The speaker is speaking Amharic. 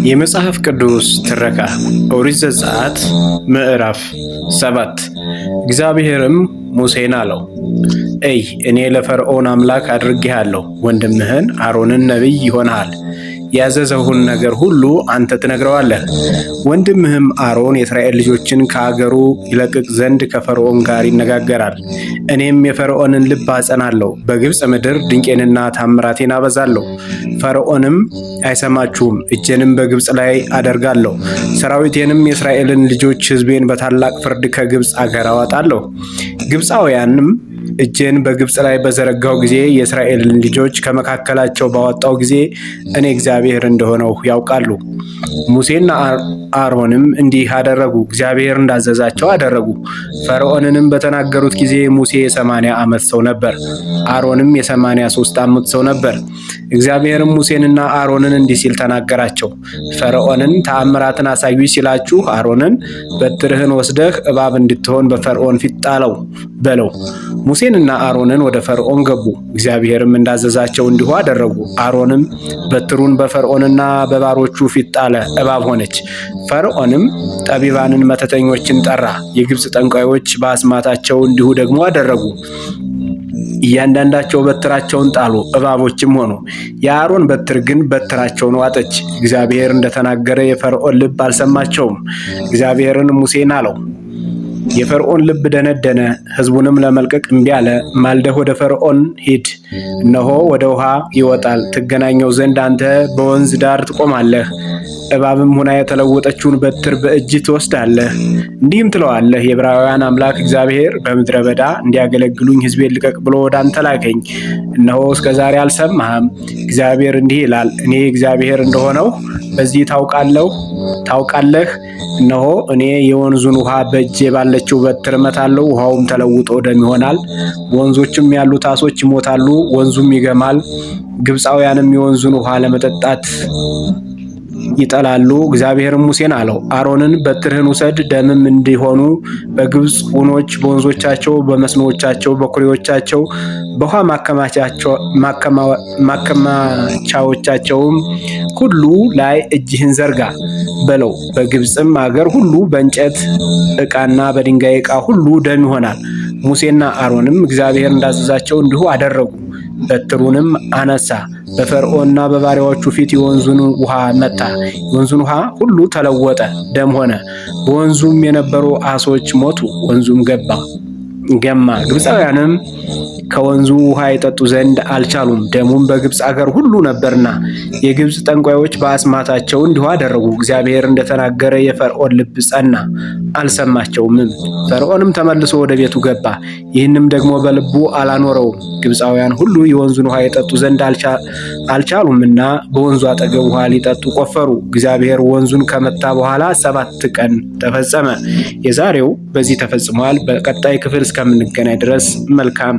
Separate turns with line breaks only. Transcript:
የመጽሐፍ ቅዱስ ትረካ ኦሪት ዘጸአት ምዕራፍ 7 እግዚአብሔርም ሙሴን አለው፣ እኔ ለፈርዖን አምላክ አድርጌሃለሁ፣ ወንድምህን አሮንን ነቢይ ይሆናል። ያዘዘውን ነገር ሁሉ አንተ ትነግረዋለህ። ወንድምህም አሮን የእስራኤል ልጆችን ከአገሩ ይለቅቅ ዘንድ ከፈርዖን ጋር ይነጋገራል። እኔም የፈርዖንን ልብ አጸናለሁ፣ በግብፅ ምድር ድንቄንና ታምራቴን አበዛለሁ። ፈርዖንም አይሰማችሁም፣ እጄንም በግብፅ ላይ አደርጋለሁ። ሰራዊቴንም የእስራኤልን ልጆች ሕዝቤን በታላቅ ፍርድ ከግብፅ አገር አወጣለሁ። ግብፃውያንም እጄን በግብፅ ላይ በዘረጋው ጊዜ የእስራኤልን ልጆች ከመካከላቸው ባወጣው ጊዜ እኔ እግዚአብሔር እንደሆነው ያውቃሉ። ሙሴና አሮንም እንዲህ አደረጉ፣ እግዚአብሔር እንዳዘዛቸው አደረጉ። ፈርዖንንም በተናገሩት ጊዜ ሙሴ የ80 ዓመት ሰው ነበር፣ አሮንም የ83 ዓመት ሰው ነበር። እግዚአብሔርም ሙሴንና አሮንን እንዲህ ሲል ተናገራቸው። ፈርዖንን ተአምራትን አሳዩ ሲላችሁ አሮንን በትርህን ወስደህ እባብ እንድትሆን በፈርዖን ፊት ጣለው በለው። ሙሴንና አሮንን ወደ ፈርዖን ገቡ፣ እግዚአብሔርም እንዳዘዛቸው እንዲሁ አደረጉ። አሮንም በትሩን በፈርዖንና በባሮቹ ፊት ጣለ፣ እባብ ሆነች። ፈርዖንም ጠቢባንን መተተኞችን ጠራ፣ የግብፅ ጠንቋዮች በአስማታቸው እንዲሁ ደግሞ አደረጉ። እያንዳንዳቸው በትራቸውን ጣሉ፣ እባቦችም ሆኑ። የአሮን በትር ግን በትራቸውን ዋጠች። እግዚአብሔር እንደተናገረ የፈርዖን ልብ አልሰማቸውም። እግዚአብሔርን ሙሴን አለው፣ የፈርዖን ልብ ደነደነ፣ ሕዝቡንም ለመልቀቅ እምቢ አለ። ማልደህ ወደ ፈርዖን ሂድ፣ እነሆ ወደ ውሃ ይወጣል፣ ትገናኘው ዘንድ አንተ በወንዝ ዳር ትቆማለህ። እባብም ሆና የተለወጠችውን በትር በእጅ ትወስዳለህ። እንዲህም ትለዋለህ፣ የዕብራውያን አምላክ እግዚአብሔር በምድረ በዳ እንዲያገለግሉኝ ሕዝቤን ልቀቅ ብሎ ወደ አንተ ላከኝ። እነሆ እስከ ዛሬ አልሰማህም። እግዚአብሔር እንዲህ ይላል፣ እኔ እግዚአብሔር እንደሆነው በዚህ ታውቃለህ። እነሆ እኔ የወንዙን ውሃ በእጄ ባለችው በትር እመታለሁ፣ ውሃውም ተለውጦ ደም ይሆናል። በወንዞችም ያሉት ዓሦች ይሞታሉ፣ ወንዙም ይገማል። ግብፃውያንም የወንዙን ውሃ ለመጠጣት ይጠላሉ። እግዚአብሔርም ሙሴን አለው፣ አሮንን በትርህን ውሰድ፣ ደምም እንዲሆኑ በግብፅ ውኆች፣ በወንዞቻቸው፣ በመስኖዎቻቸው፣ በኩሬዎቻቸው፣ በውሃ ማከማቻዎቻቸውም ሁሉ ላይ እጅህን ዘርጋ በለው። በግብፅም አገር ሁሉ በእንጨት ዕቃና በድንጋይ ዕቃ ሁሉ ደም ይሆናል። ሙሴና አሮንም እግዚአብሔር እንዳዘዛቸው እንዲሁ አደረጉ። በትሩንም አነሳ፣ በፈርዖንና በባሪያዎቹ ፊት የወንዙን ውሃ መታ። የወንዙን ውሃ ሁሉ ተለወጠ፣ ደም ሆነ። በወንዙም የነበሩ ዓሦች ሞቱ፣ ወንዙም ገማ። ግብፃውያንም ከወንዙ ውሃ ይጠጡ ዘንድ አልቻሉም፣ ደሙም በግብፅ አገር ሁሉ ነበርና። የግብፅ ጠንቋዮች በአስማታቸው እንዲሁ አደረጉ። እግዚአብሔር እንደተናገረ የፈርዖን ልብ ጸና፣ አልሰማቸውምም። ፈርዖንም ተመልሶ ወደ ቤቱ ገባ፣ ይህንም ደግሞ በልቡ አላኖረውም። ግብፃውያን ሁሉ የወንዙን ውሃ ይጠጡ ዘንድ አልቻሉምና በወንዙ አጠገብ ውሃ ሊጠጡ ቆፈሩ። እግዚአብሔር ወንዙን ከመታ በኋላ 7 ቀን ተፈጸመ። የዛሬው በዚህ ተፈጽሟል። በቀጣይ ክፍል እስከምንገናኝ ድረስ መልካም